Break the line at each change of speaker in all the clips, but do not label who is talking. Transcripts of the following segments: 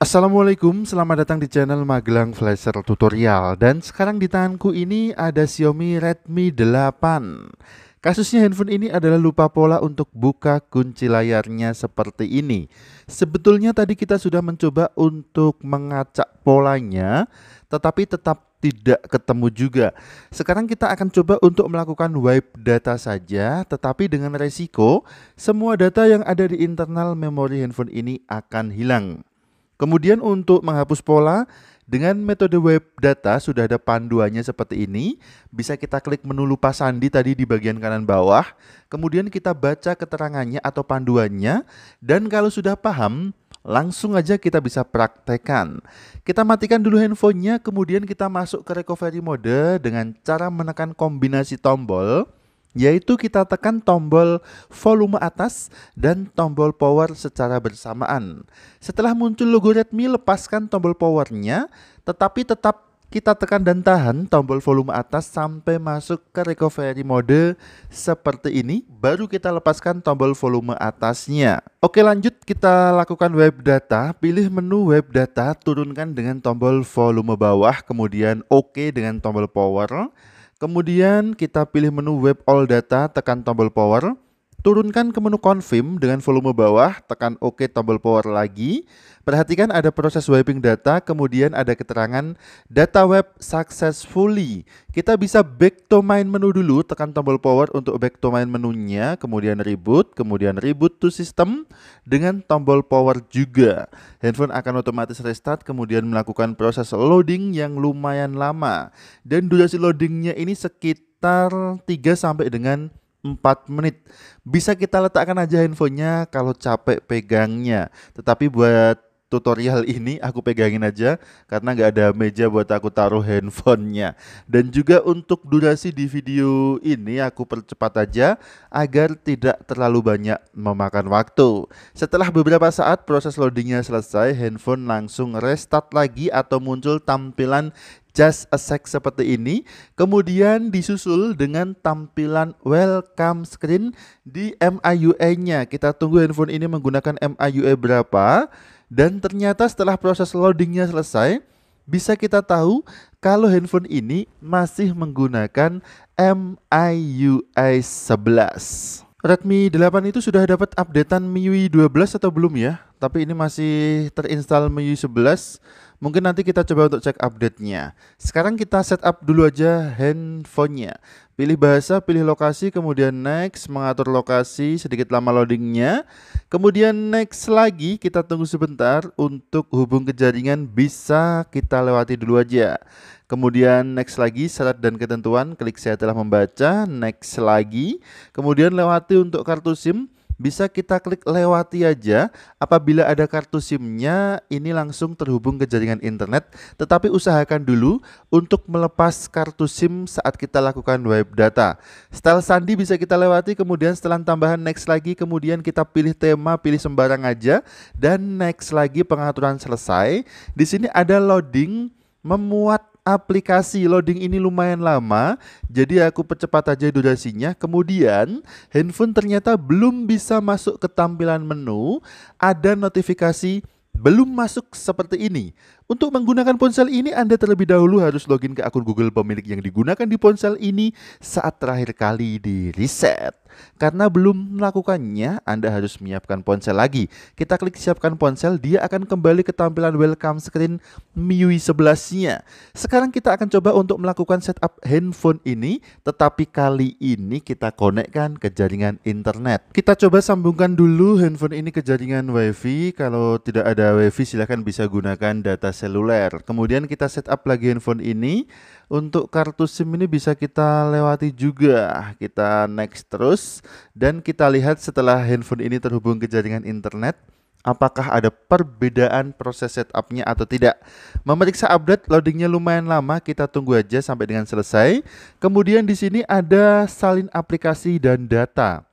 Assalamualaikum, selamat datang di channel Magelang Flasher Tutorial. Dan sekarang di tanganku ini ada Xiaomi Redmi 8. Kasusnya handphone ini adalah lupa pola untuk buka kunci layarnya seperti ini. Sebetulnya tadi kita sudah mencoba untuk mengacak polanya, tetapi tetap tidak ketemu juga. Sekarang kita akan coba untuk melakukan wipe data saja, tetapi dengan resiko semua data yang ada di internal memori handphone ini akan hilang. Kemudian untuk menghapus pola dengan metode web data sudah ada panduannya seperti ini. Bisa kita klik menu lupa sandi tadi di bagian kanan bawah. Kemudian kita baca keterangannya atau panduannya. Dan kalau sudah paham, langsung aja kita bisa praktekkan. Kita matikan dulu handphonenya, kemudian kita masuk ke recovery mode dengan cara menekan kombinasi tombol, yaitu kita tekan tombol volume atas dan tombol power secara bersamaan. Setelah muncul logo Redmi, lepaskan tombol powernya, tetapi tetap kita tekan dan tahan tombol volume atas sampai masuk ke recovery mode seperti ini, baru kita lepaskan tombol volume atasnya. Oke, lanjut kita lakukan web data. Pilih menu web data, turunkan dengan tombol volume bawah, kemudian OK dengan tombol power. Kemudian kita pilih menu web all data, tekan tombol power. Turunkan ke menu confirm dengan volume bawah, tekan OK tombol power lagi. Perhatikan ada proses wiping data, kemudian ada keterangan data web successfully. Kita bisa back to main menu dulu, tekan tombol power untuk back to main menunya, kemudian reboot to system dengan tombol power juga. Handphone akan otomatis restart, kemudian melakukan proses loading yang lumayan lama. Dan durasi loadingnya ini sekitar 3 sampai dengan 4 menit. Bisa kita letakkan aja handphonenya kalau capek pegangnya. Tetapi buat tutorial ini aku pegangin aja karena nggak ada meja buat aku taruh handphonenya. Dan juga untuk durasi di video ini aku percepat aja agar tidak terlalu banyak memakan waktu. Setelah beberapa saat proses loadingnya selesai, handphone langsung restart lagi atau muncul tampilan just a sec seperti ini. Kemudian disusul dengan tampilan welcome screen di MIUI-nya. Kita tunggu handphone ini menggunakan MIUI berapa. Dan ternyata setelah proses loadingnya selesai, bisa kita tahu kalau handphone ini masih menggunakan MIUI 11. Redmi 8 itu sudah dapat updatean MIUI 12 atau belum ya? Tapi ini masih terinstall MIUI 11. Mungkin nanti kita coba untuk cek update-nya. Sekarang kita setup dulu aja handphonenya. Pilih bahasa, pilih lokasi, kemudian next, mengatur lokasi, sedikit lama loadingnya. Kemudian next lagi, kita tunggu sebentar. Untuk hubung ke jaringan bisa kita lewati dulu aja. Kemudian next lagi, syarat dan ketentuan, klik saya telah membaca, next lagi. Kemudian lewati untuk kartu SIM. Bisa kita klik lewati aja. Apabila ada kartu SIM-nya, ini langsung terhubung ke jaringan internet. Tetapi usahakan dulu untuk melepas kartu SIM saat kita lakukan wipe data. Style sandi bisa kita lewati, kemudian setelah tambahan next lagi, kemudian kita pilih tema, pilih sembarang aja, dan next lagi pengaturan selesai. Di sini ada loading memuat aplikasi. Loading ini lumayan lama, jadi aku percepat aja durasinya. Kemudian handphone ternyata belum bisa masuk ke tampilan menu, ada notifikasi belum masuk seperti ini. Untuk menggunakan ponsel ini Anda terlebih dahulu harus login ke akun Google pemilik yang digunakan di ponsel ini saat terakhir kali di reset. Karena belum melakukannya, Anda harus menyiapkan ponsel lagi. Kita klik siapkan ponsel, dia akan kembali ke tampilan welcome screen MIUI 11-nya. Sekarang kita akan coba untuk melakukan setup handphone ini, tetapi kali ini kita konekkan ke jaringan internet. Kita coba sambungkan dulu handphone ini ke jaringan WiFi. Kalau tidak ada WiFi silahkan bisa gunakan data seluler. Kemudian kita setup lagi handphone ini. Untuk kartu SIM ini bisa kita lewati juga. Kita next terus. Dan kita lihat setelah handphone ini terhubung ke jaringan internet, apakah ada perbedaan proses setupnya atau tidak. Memeriksa update, loadingnya lumayan lama, kita tunggu aja sampai dengan selesai. Kemudian di sini ada salin aplikasi dan data.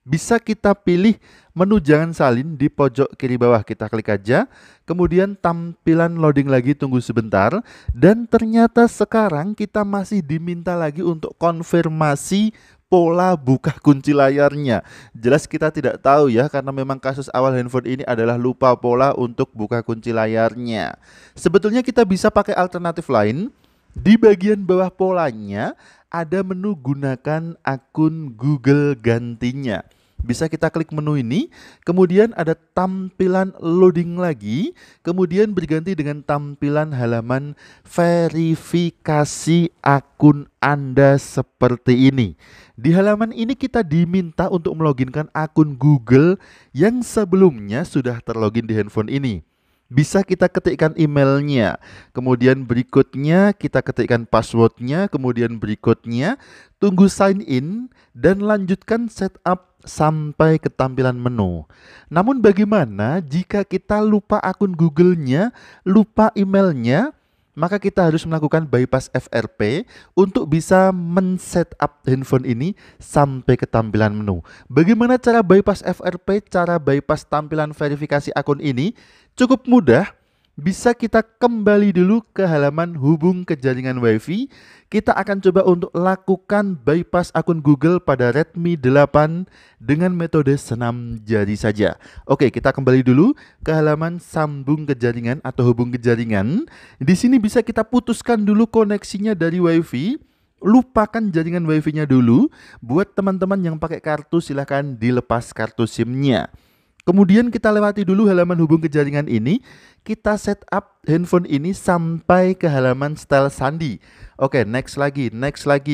Bisa kita pilih menu jangan salin di pojok kiri bawah, kita klik aja. Kemudian tampilan loading lagi, tunggu sebentar. Dan ternyata sekarang kita masih diminta lagi untuk konfirmasi pola buka kunci layarnya. Jelas kita tidak tahu ya, karena memang kasus awal handphone ini adalah lupa pola untuk buka kunci layarnya. Sebetulnya kita bisa pakai alternatif lain. Di bagian bawah polanya ada menu gunakan akun Google gantinya. Bisa kita klik menu ini, kemudian ada tampilan loading lagi, kemudian berganti dengan tampilan halaman verifikasi akun Anda seperti ini. Di halaman ini kita diminta untuk meloginkan akun Google yang sebelumnya sudah terlogin di handphone ini. Bisa kita ketikkan emailnya, kemudian berikutnya kita ketikkan passwordnya, kemudian berikutnya tunggu sign in dan lanjutkan setup sampai ke tampilan menu. Namun bagaimana jika kita lupa akun Google-nya, lupa emailnya? Maka kita harus melakukan bypass FRP untuk bisa men-setup handphone ini sampai ke tampilan menu. Bagaimana cara bypass FRP, cara bypass tampilan verifikasi akun ini? Cukup mudah. Bisa kita kembali dulu ke halaman hubung ke jaringan WiFi. Kita akan coba untuk lakukan bypass akun Google pada Redmi 8 dengan metode senam jari saja. Oke, kita kembali dulu ke halaman sambung ke jaringan atau hubung ke jaringan. Di sini bisa kita putuskan dulu koneksinya dari WiFi. Lupakan jaringan WiFi-nya dulu. Buat teman-teman yang pakai kartu, silahkan dilepas kartu SIM-nya. Kemudian kita lewati dulu halaman hubung ke jaringan ini. Kita setup handphone ini sampai ke halaman style sandi. Oke, next lagi.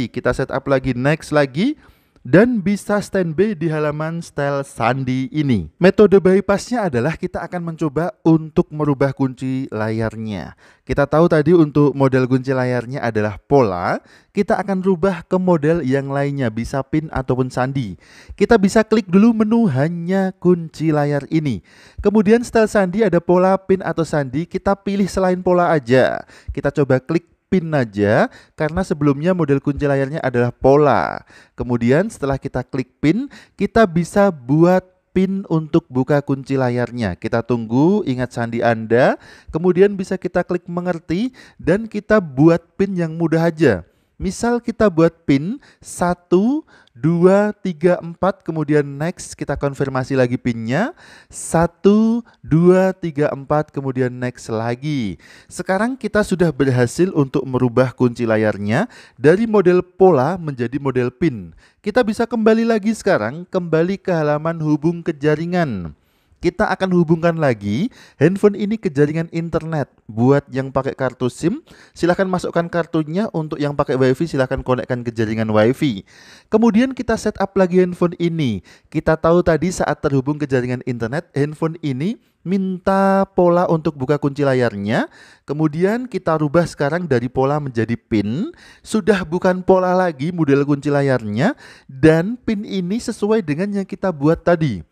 Kita setup lagi, next lagi. Dan bisa standby di halaman style sandi ini. Metode bypassnya adalah kita akan mencoba untuk merubah kunci layarnya. Kita tahu tadi untuk model kunci layarnya adalah pola. Kita akan rubah ke model yang lainnya, bisa pin ataupun sandi. Kita bisa klik dulu menu hanya kunci layar ini. Kemudian style sandi ada pola, pin atau sandi. Kita pilih selain pola aja. Kita coba klik pin aja, karena sebelumnya model kunci layarnya adalah pola. Kemudian setelah kita klik pin, kita bisa buat pin untuk buka kunci layarnya. Kita tunggu, ingat sandi Anda, kemudian bisa kita klik mengerti dan kita buat pin yang mudah aja. Misal kita buat pin 1, 2, 3, 4, kemudian next, kita konfirmasi lagi pinnya 1, 2, 3, 4, kemudian next lagi. Sekarang kita sudah berhasil untuk merubah kunci layarnya dari model pola menjadi model pin. Kita bisa kembali lagi sekarang, kembali ke halaman hubung ke jaringan. Kita akan hubungkan lagi handphone ini ke jaringan internet. Buat yang pakai kartu SIM, silahkan masukkan kartunya. Untuk yang pakai WiFi, silahkan konekkan ke jaringan WiFi. Kemudian kita setup lagi handphone ini. Kita tahu tadi saat terhubung ke jaringan internet, handphone ini minta pola untuk buka kunci layarnya. Kemudian kita rubah sekarang dari pola menjadi pin. Sudah bukan pola lagi model kunci layarnya. Dan pin ini sesuai dengan yang kita buat tadi.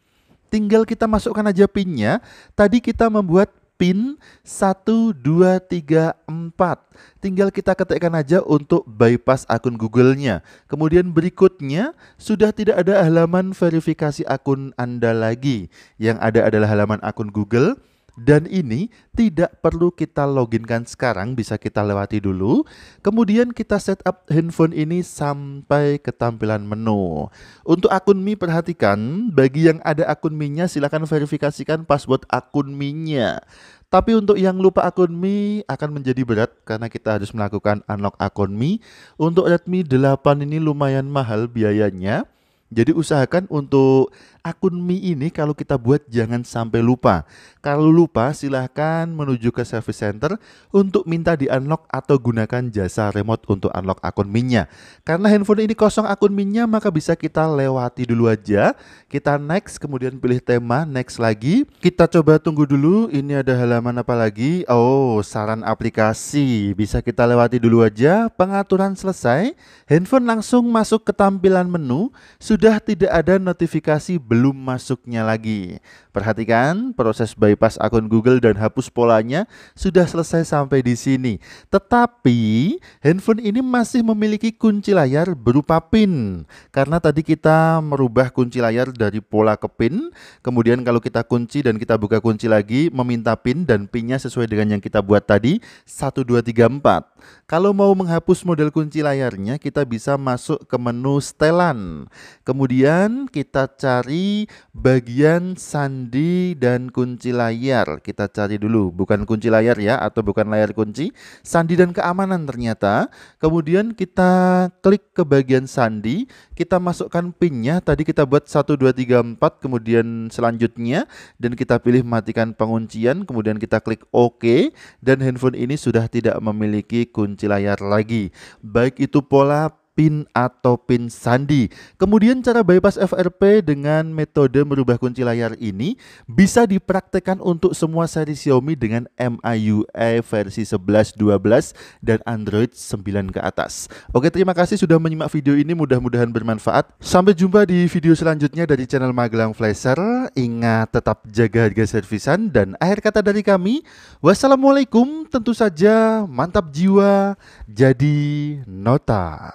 Tinggal kita masukkan aja pinnya. Tadi kita membuat pin 1, 2, 3, 4. Tinggal kita ketikkan aja untuk bypass akun Google-nya. Kemudian berikutnya sudah tidak ada halaman verifikasi akun Anda lagi. Yang ada adalah halaman akun Google. Dan ini tidak perlu kita loginkan sekarang, bisa kita lewati dulu. Kemudian kita setup handphone ini sampai ke tampilan menu. Untuk akun Mi, perhatikan, bagi yang ada akun Mi-nya silahkan verifikasikan password akun Mi-nya. Tapi untuk yang lupa akun Mi akan menjadi berat karena kita harus melakukan unlock akun Mi. Untuk Redmi 8 ini lumayan mahal biayanya. Jadi usahakan untuk akun Mi ini kalau kita buat jangan sampai lupa. Kalau lupa silahkan menuju ke service center untuk minta di unlock atau gunakan jasa remote untuk unlock akun Mi-nya. Karena handphone ini kosong akun Mi-nya, maka bisa kita lewati dulu aja. Kita next, kemudian pilih tema, next lagi. Kita coba tunggu dulu, ini ada halaman apa lagi? Oh, saran aplikasi. Bisa kita lewati dulu aja. Pengaturan selesai. Handphone langsung masuk ke tampilan menu. Sudah tidak ada notifikasi belum masuknya lagi. Perhatikan, proses bypass akun Google dan hapus polanya sudah selesai sampai di sini. Tetapi handphone ini masih memiliki kunci layar berupa pin. Karena tadi kita merubah kunci layar dari pola ke pin. Kemudian kalau kita kunci dan kita buka kunci lagi, meminta pin dan pinnya sesuai dengan yang kita buat tadi 1, 2, 3, 4. Kalau mau menghapus model kunci layarnya, kita bisa masuk ke menu setelan. Kemudian kita cari bagian sandi dan kunci layar. Kita cari dulu, bukan kunci layar ya, atau bukan layar kunci, sandi dan keamanan ternyata. Kemudian kita klik ke bagian sandi, kita masukkan PIN-nya. Tadi kita buat 1, 2, 3, 4, kemudian selanjutnya, dan kita pilih matikan penguncian, kemudian kita klik OK, dan handphone ini sudah tidak memiliki kunci layar lagi, baik itu pola PIN atau PIN sandi. Kemudian cara bypass FRP dengan metode merubah kunci layar ini bisa dipraktekkan untuk semua seri Xiaomi dengan MIUI versi 11, 12 dan Android 9 ke atas. Oke, terima kasih sudah menyimak video ini, mudah-mudahan bermanfaat. Sampai jumpa di video selanjutnya dari channel Magelang Flasher. Ingat tetap jaga harga servisan, dan akhir kata dari kami, wassalamualaikum. Tentu saja mantap jiwa jadi nota.